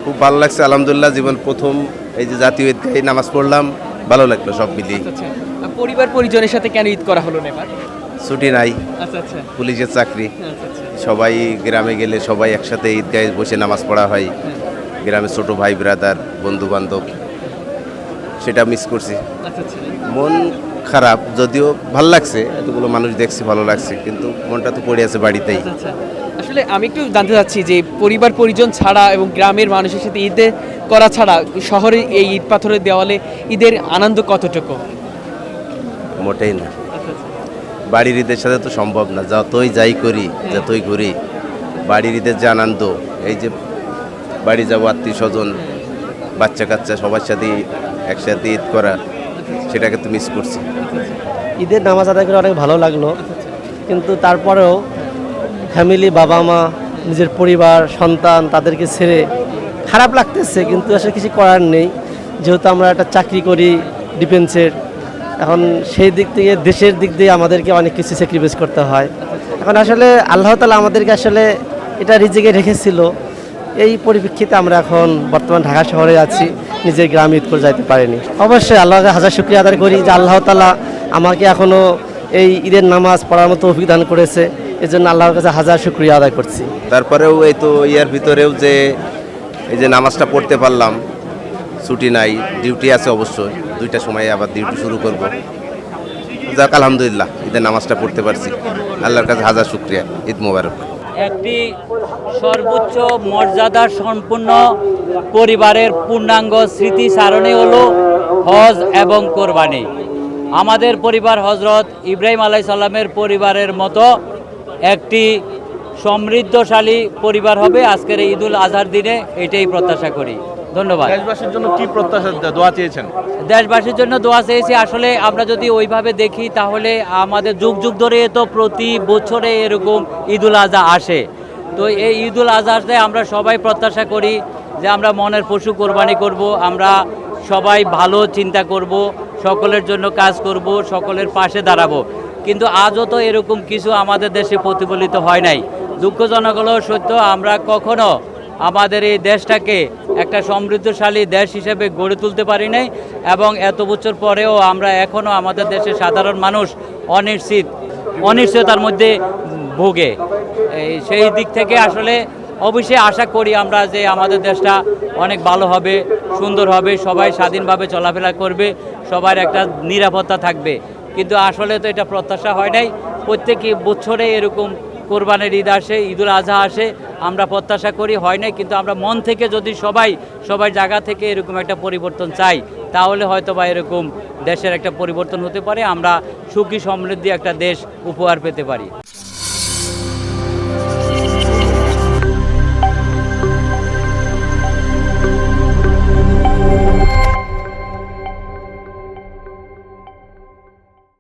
খুব ভালো লাগছে আলহামদুলিল্লাহ। জীবন প্রথম এই যে জাতীয় ঈদগাহে নামাজ পড়লাম, ভালো লাগলো সব মিলিয়ে। আচ্ছা পরিবার পরিজনের সাথে কেন ঈদ করা হলো না এবার? ছুটি নাই, আচ্ছা পুলিশের চাকরি, আচ্ছা সবাই গ্রামে গেলে সবাই একসাথে ঈদগাহে বসে নামাজ পড়া হয়। গ্রামে ছোট ভাই ব্রাদার বন্ধু বান্ধব, সেটা মিস করছি। আচ্ছা মন খারাপ, যদিও ভাল লাগছে, এতগুলো মানুষ দেখছি ভালো লাগছে, কিন্তু মনটা তো পড়ে আছে বাড়িতেই। আচ্ছা আসলে আমি একটু জানতে চাচ্ছি যে পরিবার পরিজন ছাড়া এবং গ্রামের মানুষের সাথে ঈদে করা ছাড়া শহরে এই ঈদ পাথরের দেওয়ালে ঈদের আনন্দ কতটুকু? মোটেই না, বাড়ির ঈদের সাথে তো সম্ভব না। যতই যাই করি, যতই ঘুরি, বাড়ির ঈদের যে আনন্দ, এই যে বাড়ি যাবো, আত্মীয় স্বজন, বাচ্চা কাচ্চা সবার সাথে একসাথে ঈদ করা, সেটাকে তো মিস করছি। ঈদের নামাজ আদায় করে অনেক ভালো লাগলো, কিন্তু তারপরেও ফ্যামিলি, বাবা মা, নিজের পরিবার, সন্তান, তাদেরকে ছেড়ে খারাপ লাগতেছে, কিন্তু আসলে কিছু করার নেই। যেহেতু আমরা একটা চাকরি করি ডিফেন্সের, এখন সেই দিক থেকে দেশের দিক দিয়ে আমাদেরকে অনেক কিছু স্যাক্রিফাইস করতে হয়। এখন আসলে আল্লাহ তাআলা আমাদেরকে আসলে এটা রিজিকে রেখেছিল, এই পরিপ্রেক্ষিতে আমরা এখন বর্তমান ঢাকা শহরে আছি, নিজের গ্রামে ঈদ করে যাইতে পারিনি। অবশ্যই আল্লাহকে হাজার শুকরিয়া আদায় করি যে আল্লাহ তাআলা আমাকে এখনও এই ঈদের নামাজ পড়ার মতো অভিজ্ঞান করেছে, এই জন্য আল্লাহর কাছে হাজার শুকরিয়া আদায় করছি। তারপরেও এই তো ইয়ার ভিতরেও যে এই যে নামাজটা পড়তে পারলাম, ছুটি নাই, ডিউটি আছে অবশ্যই, 2টার সময় আবার ডিউটি শুরু করব। যাক আলহামদুলিল্লাহ, ঈদের নামাজটা পড়তে পারছি, আল্লাহর কাছে হাজার শুকরিয়া। ঈদ মোবারক। একটি সর্বোচ্চ মর্যাদা সম্পন্ন পরিবারের পূর্ণাঙ্গ স্মৃতিচারণই হলো হজ এবং কোরবানি। আমাদের পরিবার হজরত ইব্রাহিম আলাইহিস সালামের পরিবারের মতো একটি সমৃদ্ধশালী পরিবার হবে আজকের এই ঈদুল আজহার দিনে, এটাই প্রত্যাশা করি। ধন্যবাদ। দেশবাসীর জন্য কি প্রত্যাশা, দোয়া চেয়েছেন? দেশবাসীর জন্য দোয়া চেয়েছি। আসলে আমরা যদি ওইভাবে দেখি তাহলে আমাদের যুগ যুগ ধরে তো প্রতি বছরে এরকম ঈদুল আজহা আসে। তো এই ঈদুল আজহাতে আমরা সবাই প্রত্যাশা করি যে আমরা মনের পশু কোরবানি করব, আমরা সবাই ভালো চিন্তা করব, সকলের জন্য কাজ করব, সকলের পাশে দাঁড়াবো। কিন্তু আজও তো এরকম কিছু আমাদের দেশে প্রতিফলিত হয় নাই। দুঃখজনক হলো সত্য, আমরা কখনো আমাদের এই দেশটাকে একটা সমৃদ্ধশালী দেশ হিসেবে গড়ে তুলতে পারি নাই, এবং এত বছর পরেও আমরা এখনও আমাদের দেশের সাধারণ মানুষ অনিশ্চয়তার মধ্যে ভোগে। সেই দিক থেকে আসলে অবশ্যই আশা করি আমরা যে আমাদের দেশটা অনেক ভালো হবে, সুন্দর হবে, সবাই স্বাধীনভাবে চলাফেরা করবে, সবার একটা নিরাপত্তা থাকবে। কিন্তু আসলে তো এটা প্রত্যাশা হয় নাই। প্রত্যেক বছরে এরকম কোরবানির ঈদ আসে, ঈদুল আজহা আসে, আমরা প্রত্যাশা করি হয় নাই। কিন্তু আমরা মন থেকে যদি সবাই জায়গা থেকে এরকম একটা পরিবর্তন চাই, তাহলে হয়তো বা এরকম দেশের একটা পরিবর্তন হতে পারে, আমরা সুখী সমৃদ্ধি একটা দেশ উপহার পেতে পারি।